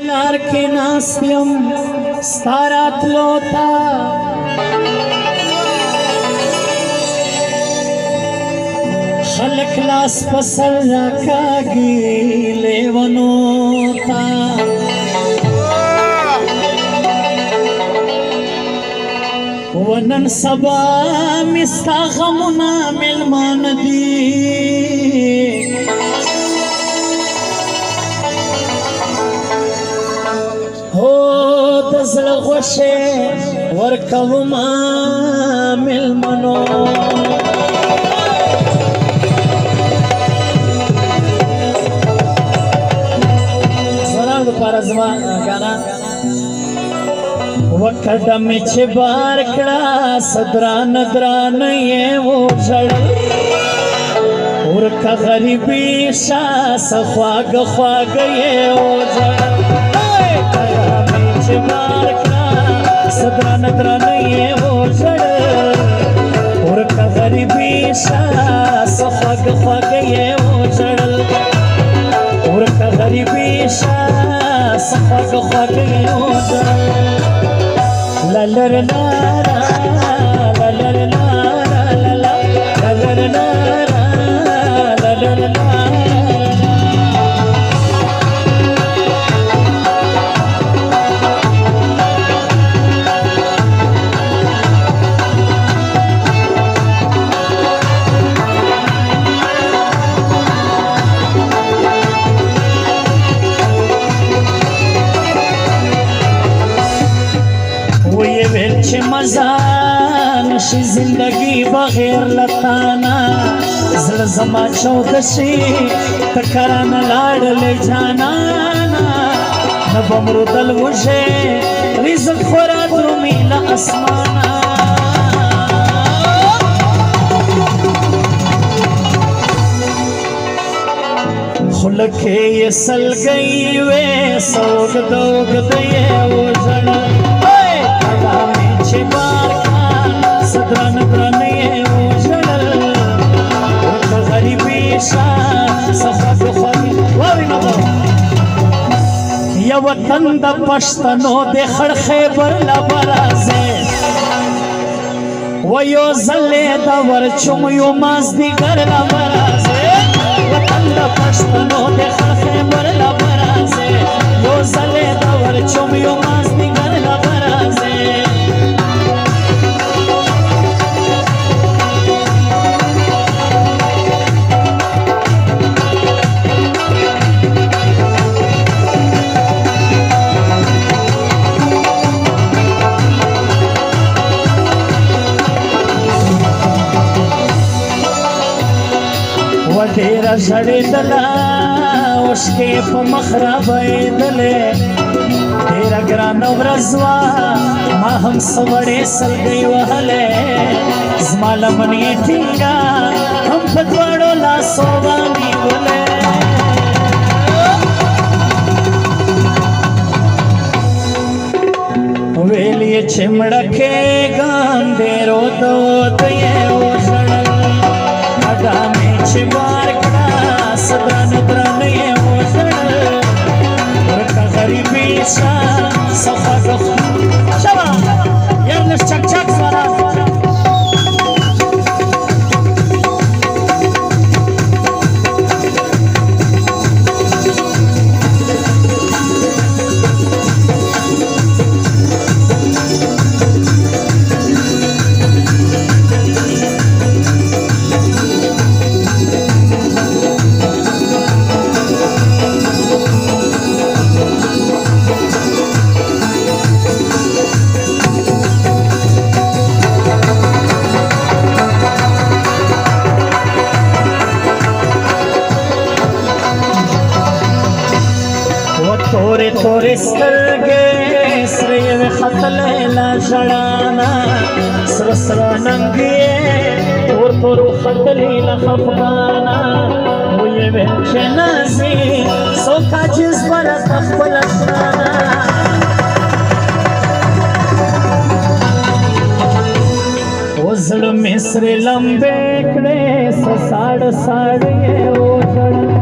لار کې ناستیم ستارات لوتا خلق لاس پسر راکاگی لیونو تا ونن سبا مستا غمنا ملمان دی دزل غوشه ورکوما ملمنو سلام دو پار زمان گانا وقدم چه بار کڑا صدران دران یہ وہ جڑ ورکا غریبی شا سخواگ خواگ یہ وہ جڑ بار کا صدران دران یہ وہ جڑ ورکا غریبی شا سخواگ خواگ یہ وہ جڑ ورکا غریبی شا سخواگ خواگ یہ وہ جڑ للر لارا للر لارا للر لارا للر لارا مزان شي زندگی بغیر لتانا زړه زما چودشي تکران لاړل جانانا نبمرو دل وجه رزق خورا درومي له اسمانا خلکه یې سلګي وې سوګ دوګ دې وژړ بار کان صدران دران یہ وجل ورکا غریبی شا صفاق خواهی واوی نظر یا وطن دا پشتنو دے خڑ خیبر لبرازے ویو زلے دا ورچم یو ماز دیگر لبرازے وطن دا پشتنو دے خڑ خیبر لبرازے یو زلے دا ورچم یو ماز دیگر لبرازے تیرا زڑی دلا اس کے پا مخرابی دلے تیرا گرانا ورزوا ما ہم سوڑے سلگئی وحلے زمالا منی ٹھنگا ہم پدوارو لا سوانی بولے ویلی چمڑکے گاندے رو دو دیے وشڑل اگامی چبار کڑا صدران دران یہ وزڑ ورکا غریبی شا صفاق شبا یارنش چک چک سوارا تورے تورے سترگے سریو خطل لا جڑانا سر سر ننگیے تور تور خطل لا خفانا وی وچ نازی سوکا جز برا تخبل اشرانا وزل مصر لمبے کڑے ساڑ ساڑ یہ اوجڑ